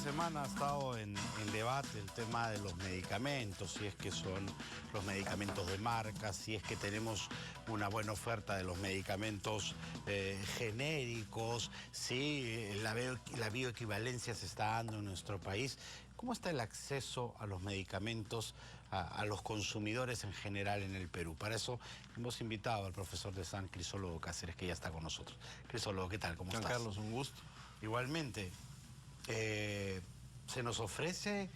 semana ha estado en debate el tema de los medicamentos, si es que son los medicamentos de marca, si es que tenemos una buena oferta de los medicamentos genéricos, si la bioequivalencia se está dando en nuestro país. ¿Cómo está el acceso a los medicamentos a los consumidores en general en el Perú? Para eso hemos invitado al profesor de San Crisólogo Cáceres, que ya está con nosotros. Crisólogo, ¿qué tal? ¿Cómo estás? Carlos, un gusto. Igualmente, ¿se nos ofrece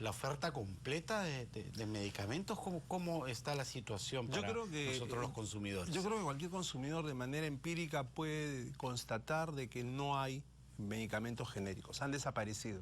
la oferta completa de medicamentos? ¿Cómo está la situación para nosotros los consumidores? Yo creo que cualquier consumidor de manera empírica puede constatar de que no hay medicamentos genéricos, han desaparecido.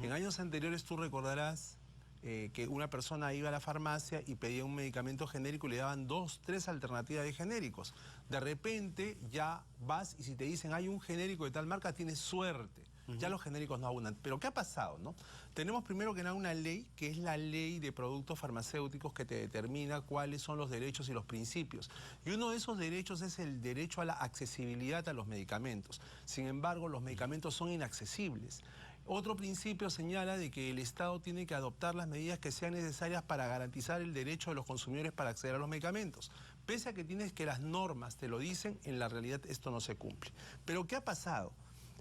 En años anteriores tú recordarás que una persona iba a la farmacia y pedía un medicamento genérico y le daban 2, 3 alternativas de genéricos. De repente ya vas y si te dicen hay un genérico de tal marca, tienes suerte. Ya los genéricos no abundan. Pero ¿qué ha pasado, no? Tenemos primero que nada una ley, que es la ley de productos farmacéuticos, que te determina cuáles son los derechos y los principios. Y uno de esos derechos es el derecho a la accesibilidad a los medicamentos. Sin embargo, los medicamentos son inaccesibles. Otro principio señala de que el Estado tiene que adoptar las medidas que sean necesarias para garantizar el derecho de los consumidores para acceder a los medicamentos. Pese a que tienes que las normas te lo dicen, en la realidad esto no se cumple. Pero ¿qué ha pasado?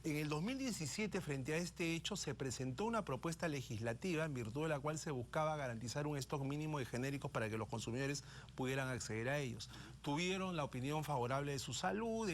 En el 2017, frente a este hecho, se presentó una propuesta legislativa en virtud de la cual se buscaba garantizar un stock mínimo de genéricos para que los consumidores pudieran acceder a ellos. Tuvieron la opinión favorable de su salud,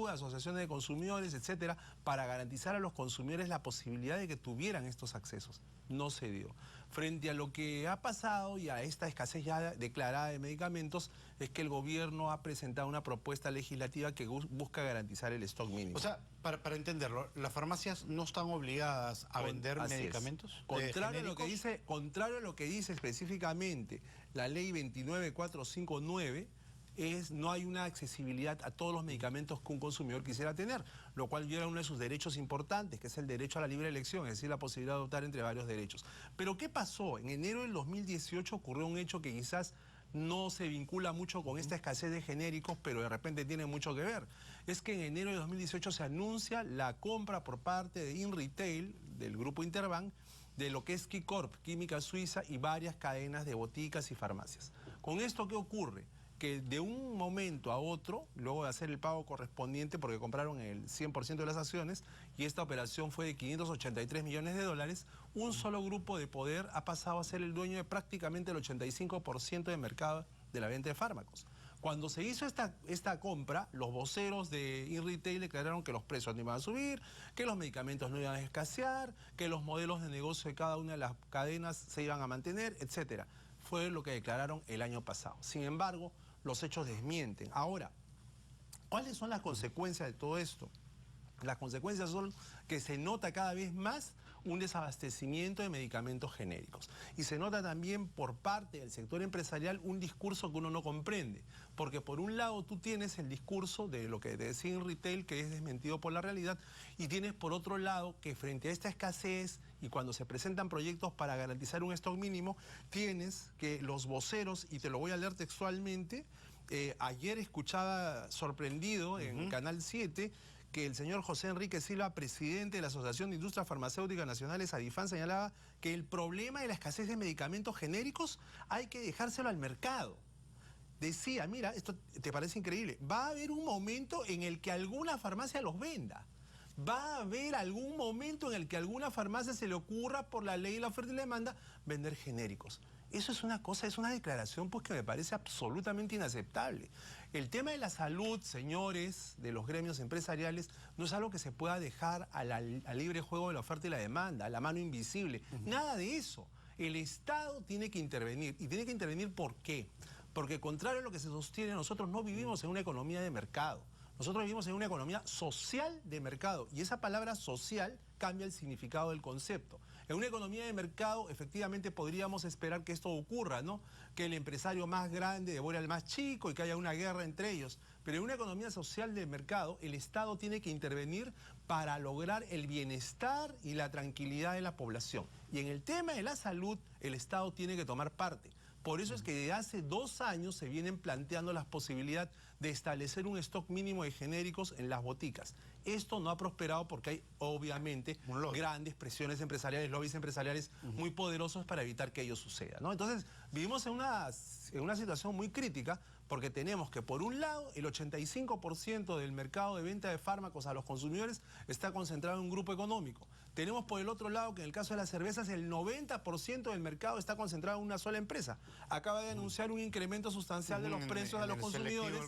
asociaciones de consumidores, etcétera, para garantizar a los consumidores la posibilidad de que tuvieran estos accesos. No se dio. Frente a lo que ha pasado y a esta escasez ya declarada de medicamentos, es que el gobierno ha presentado una propuesta legislativa que busca garantizar el stock mínimo. O sea, para entenderlo, ¿las farmacias no están obligadas a vender medicamentos? Contrario a lo que dice específicamente la ley 29459, no hay una accesibilidad a todos los medicamentos que un consumidor quisiera tener, lo cual viola uno de sus derechos importantes, que es el derecho a la libre elección, es decir, la posibilidad de optar entre varios derechos. Pero ¿qué pasó? En enero del 2018 ocurrió un hecho que quizás no se vincula mucho con esta escasez de genéricos, pero de repente tiene mucho que ver. Es que en enero de 2018 se anuncia la compra por parte de InRetail, del grupo Interbank, de lo que es Quicorp, Química Suiza, y varias cadenas de boticas y farmacias. ¿Con esto qué ocurre? Que de un momento a otro, luego de hacer el pago correspondiente, porque compraron el 100% de las acciones, y esta operación fue de 583 millones de dólares, un solo grupo de poder ha pasado a ser el dueño de prácticamente el 85% del mercado de la venta de fármacos. Cuando se hizo esta compra, los voceros de InRetail declararon que los precios no iban a subir, que los medicamentos no iban a escasear, que los modelos de negocio de cada una de las cadenas se iban a mantener, etcétera. Fue lo que declararon el año pasado. Sin embargo, los hechos desmienten. Ahora, ¿cuáles son las consecuencias de todo esto? Las consecuencias son que se nota cada vez más un desabastecimiento de medicamentos genéricos. Y se nota también por parte del sector empresarial un discurso que uno no comprende. Porque por un lado tú tienes el discurso de lo que decía InRetail, que es desmentido por la realidad, y tienes por otro lado que frente a esta escasez y cuando se presentan proyectos para garantizar un stock mínimo, tienes que los voceros, y te lo voy a leer textualmente, ayer escuchaba sorprendido en Canal 7, que el señor José Enrique Silva, presidente de la Asociación de Industrias Farmacéuticas Nacionales, ADIFAN, señalaba que el problema de la escasez de medicamentos genéricos hay que dejárselo al mercado. Decía, mira, esto te parece increíble, va a haber un momento en el que alguna farmacia los venda. Va a haber algún momento en el que a alguna farmacia se le ocurra, por la ley de la oferta y la demanda, vender genéricos. Eso es una cosa, es una declaración pues que me parece absolutamente inaceptable. El tema de la salud, señores de los gremios empresariales, no es algo que se pueda dejar al libre juego de la oferta y la demanda, a la mano invisible. Nada de eso. El Estado tiene que intervenir. ¿Y tiene que intervenir por qué? Porque contrario a lo que se sostiene, nosotros no vivimos en una economía de mercado. Nosotros vivimos en una economía social de mercado, y esa palabra social cambia el significado del concepto. En una economía de mercado, efectivamente podríamos esperar que esto ocurra, ¿no? Que el empresario más grande devore al más chico y que haya una guerra entre ellos. Pero en una economía social de mercado, el Estado tiene que intervenir para lograr el bienestar y la tranquilidad de la población. Y en el tema de la salud, el Estado tiene que tomar parte. Por eso es que desde hace 2 años se vienen planteando la posibilidad de establecer un stock mínimo de genéricos en las boticas. Esto no ha prosperado porque hay obviamente grandes presiones empresariales, lobbies empresariales muy poderosos para evitar que ello suceda, ¿no? Entonces vivimos en una situación muy crítica porque tenemos que, por un lado, el 85% del mercado de venta de fármacos a los consumidores está concentrado en un grupo económico. Tenemos, por el otro lado, que en el caso de las cervezas, el 90% del mercado está concentrado en una sola empresa. Acaba de anunciar un incremento sustancial de los precios a los consumidores,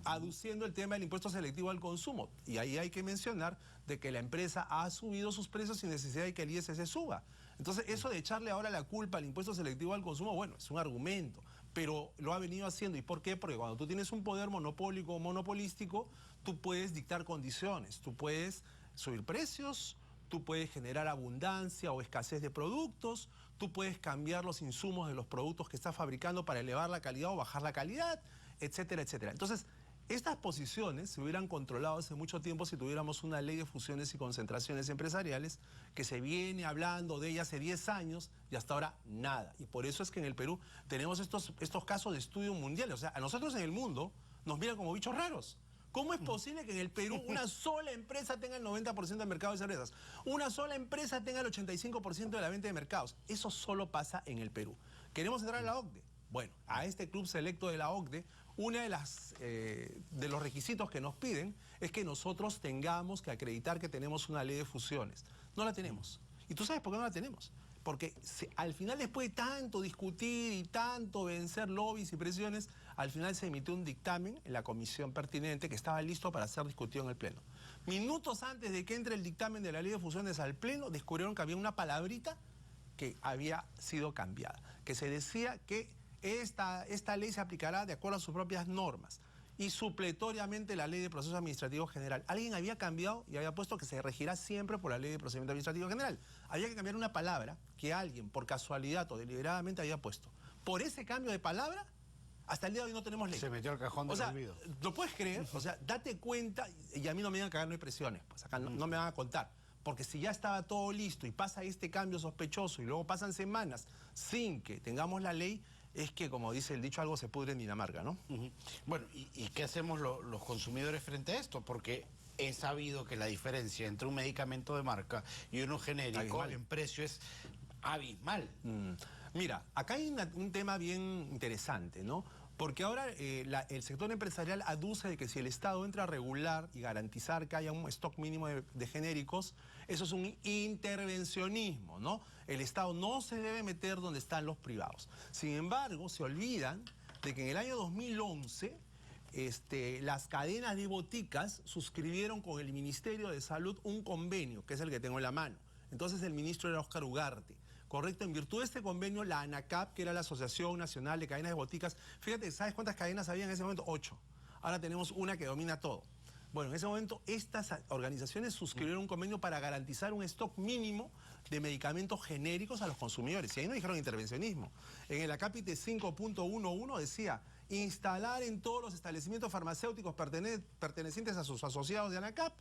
aduciendo el tema del impuesto selectivo al consumo. Y ahí hay que mencionar de que la empresa ha subido sus precios sin necesidad de que el ISS suba. Entonces, eso de echarle ahora la culpa al impuesto selectivo al consumo, bueno, es un argumento, pero lo ha venido haciendo. ¿Y por qué? Porque cuando tú tienes un poder monopólico o monopolístico, tú puedes dictar condiciones, tú puedes subir precios, tú puedes generar abundancia o escasez de productos, tú puedes cambiar los insumos de los productos que estás fabricando para elevar la calidad o bajar la calidad, etcétera, etcétera. Entonces, estas posiciones se hubieran controlado hace mucho tiempo si tuviéramos una ley de fusiones y concentraciones empresariales que se viene hablando de ella hace 10 años y hasta ahora nada. Y por eso es que en el Perú tenemos estos casos de estudio mundiales. O sea, a nosotros en el mundo nos miran como bichos raros. ¿Cómo es posible que en el Perú una sola empresa tenga el 90% del mercado de cervezas? Una sola empresa tenga el 85% de la venta de mercados. Eso solo pasa en el Perú. ¿Queremos entrar a la OCDE? Bueno, a este club selecto de la OCDE, uno de los requisitos que nos piden es que nosotros tengamos que acreditar que tenemos una ley de fusiones. No la tenemos. ¿Y tú sabes por qué no la tenemos? Porque al final, después de tanto discutir y tanto vencer lobbies y presiones, al final se emitió un dictamen en la comisión pertinente que estaba listo para ser discutido en el Pleno. Minutos antes de que entre el dictamen de la ley de fusiones al Pleno, descubrieron que había una palabrita que había sido cambiada, que se decía que esta ley se aplicará de acuerdo a sus propias normas y supletoriamente la ley de proceso administrativo general. Alguien había cambiado y había puesto que se regirá siempre por la ley de procedimiento administrativo general. Había que cambiar una palabra que alguien por casualidad o deliberadamente había puesto. Por ese cambio de palabra, hasta el día de hoy no tenemos ley. Se metió al cajón del olvido. ¿Lo puedes creer? O sea, date cuenta, y a mí no me digan que acá no hay presiones, pues acá no me van a contar. Porque si ya estaba todo listo y pasa este cambio sospechoso y luego pasan semanas sin que tengamos la ley, es que, como dice el dicho, algo se pudre en Dinamarca, ¿no? Bueno, ¿y qué hacemos los consumidores frente a esto? Porque he sabido que la diferencia entre un medicamento de marca y uno genérico en precio es abismal. Mira, acá hay un tema bien interesante, ¿no? Porque ahora el sector empresarial aduce de que si el Estado entra a regular y garantizar que haya un stock mínimo de genéricos, eso es un intervencionismo, ¿no? El Estado no se debe meter donde están los privados. Sin embargo, se olvidan de que en el año 2011 las cadenas de boticas suscribieron con el Ministerio de Salud un convenio, que es el que tengo en la mano. Entonces el ministro era Óscar Ugarte. Correcto, en virtud de este convenio, la ANACAP, que era la Asociación Nacional de Cadenas de Boticas, fíjate, ¿sabes cuántas cadenas había en ese momento? 8. Ahora tenemos una que domina todo. Bueno, en ese momento estas organizaciones suscribieron un convenio para garantizar un stock mínimo de medicamentos genéricos a los consumidores. Y ahí no dijeron intervencionismo. En el acápite 5.11 decía: instalar en todos los establecimientos farmacéuticos pertenecientes a sus asociados de ANACAP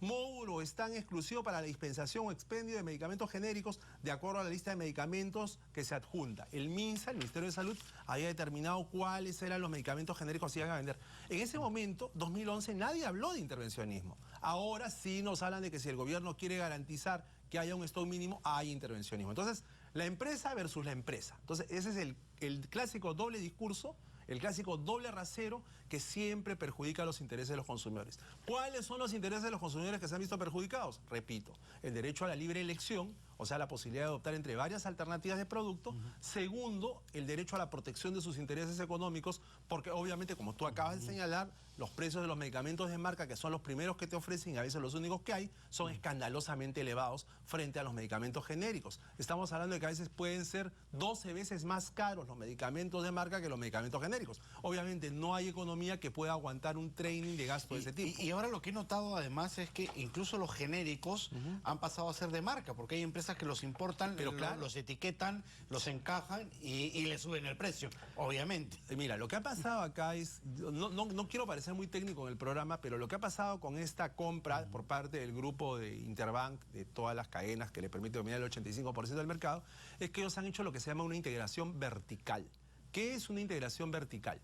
módulo o stand exclusivo para la dispensación o expendio de medicamentos genéricos de acuerdo a la lista de medicamentos que se adjunta. El MINSA, el Ministerio de Salud, había determinado cuáles eran los medicamentos genéricos que se iban a vender. En ese momento, 2011, nadie habló de intervencionismo. Ahora sí nos hablan de que si el gobierno quiere garantizar que haya un stock mínimo, hay intervencionismo. Entonces, la empresa versus la empresa. Entonces, ese es el clásico doble discurso, el clásico doble rasero que siempre perjudica los intereses de los consumidores. ¿Cuáles son los intereses de los consumidores que se han visto perjudicados? Repito, el derecho a la libre elección, o sea, la posibilidad de optar entre varias alternativas de producto. Segundo, el derecho a la protección de sus intereses económicos, porque obviamente, como tú acabas de señalar, los precios de los medicamentos de marca, que son los primeros que te ofrecen y a veces los únicos que hay, son escandalosamente elevados frente a los medicamentos genéricos. Estamos hablando de que a veces pueden ser 12 veces más caros los medicamentos de marca que los medicamentos genéricos. Obviamente no hay economía que pueda aguantar un training de gasto de ese tipo. Y ahora lo que he notado además es que incluso los genéricos han pasado a ser de marca, porque hay empresas que los importan, pero claro, los etiquetan, los encajan y le suben el precio, obviamente. Mira, lo que ha pasado acá es, no quiero parecer muy técnico en el programa, pero lo que ha pasado con esta compra por parte del grupo de Interbank, de todas las cadenas que le permite dominar el 85% del mercado, es que ellos han hecho lo que se llama una integración vertical. ¿Qué es una integración vertical?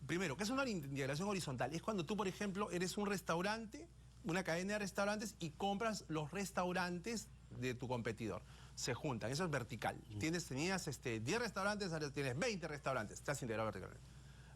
Primero, ¿qué es una integración horizontal? Es cuando tú, por ejemplo, eres un restaurante, una cadena de restaurantes y compras los restaurantes de tu competidor. Se juntan, eso es vertical. Tenías 10 restaurantes, ahora tienes 20 restaurantes, estás integrado verticalmente.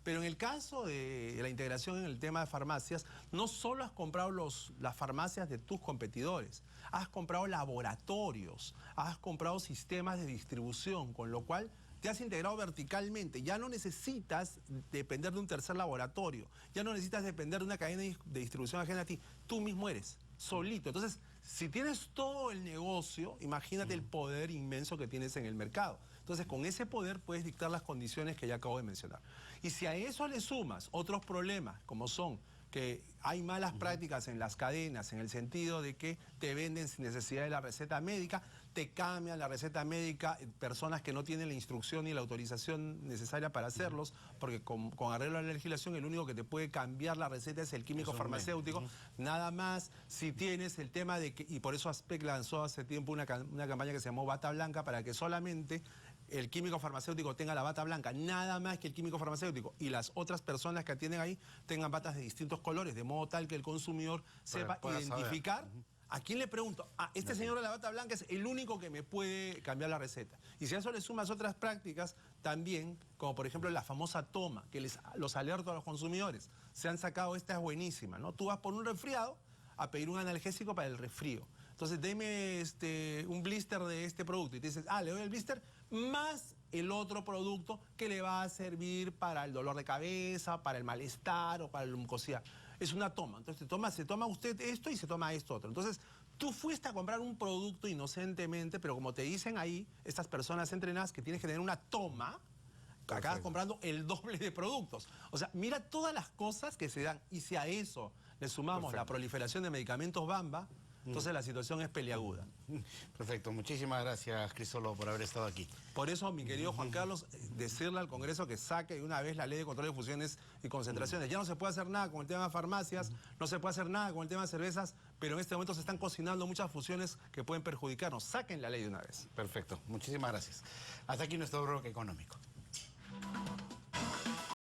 Pero en el caso de la integración en el tema de farmacias, no solo has comprado las farmacias de tus competidores, has comprado laboratorios, has comprado sistemas de distribución, con lo cual te has integrado verticalmente. Ya no necesitas depender de un tercer laboratorio, ya no necesitas depender de una cadena de distribución ajena a ti. Tú mismo eres, solito. Entonces, si tienes todo el negocio, imagínate el poder inmenso que tienes en el mercado. Entonces, con ese poder puedes dictar las condiciones que ya acabo de mencionar. Y si a eso le sumas otros problemas, como son que hay malas prácticas en las cadenas, en el sentido de que te venden sin necesidad de la receta médica, te cambian la receta médica personas que no tienen la instrucción ni la autorización necesaria para hacerlos, porque con arreglo a la legislación el único que te puede cambiar la receta es el químico farmacéutico, nada más. Si tienes el tema de que, y por eso ASPEC lanzó hace tiempo una campaña que se llamó Bata Blanca, para que solamente el químico farmacéutico tenga la bata blanca, nada más que el químico farmacéutico, y las otras personas que atienden ahí tengan batas de distintos colores, de modo tal que el consumidor sepa identificar. ¿A quién le pregunto? Este señor de la bata blanca es el único que me puede cambiar la receta. Y si a eso le sumas otras prácticas también, como por ejemplo la famosa toma, que los alerto a los consumidores. Se han sacado, esta es buenísima, ¿no? Tú vas por un resfriado a pedir un analgésico para el resfrío. Entonces, deme un blister de este producto. Y te dices, le doy el blister más el otro producto que le va a servir para el dolor de cabeza, para el malestar o para la mucosidad. Es una toma. Entonces, se toma usted esto y se toma esto otro. Entonces, tú fuiste a comprar un producto inocentemente, pero como te dicen ahí, estas personas entrenadas, que tienes que tener una toma, acabas comprando el doble de productos. O sea, mira todas las cosas que se dan. Y si a eso le sumamos la proliferación de medicamentos Bamba, entonces la situación es peliaguda. Perfecto, muchísimas gracias, Cristólogo, por haber estado aquí. Por eso, mi querido Juan Carlos, decirle al Congreso que saque de una vez la ley de control de fusiones y concentraciones. Ya no se puede hacer nada con el tema de farmacias, no se puede hacer nada con el tema de cervezas, pero en este momento se están cocinando muchas fusiones que pueden perjudicarnos. Saquen la ley de una vez. Perfecto, muchísimas gracias. Hasta aquí nuestro bloque económico.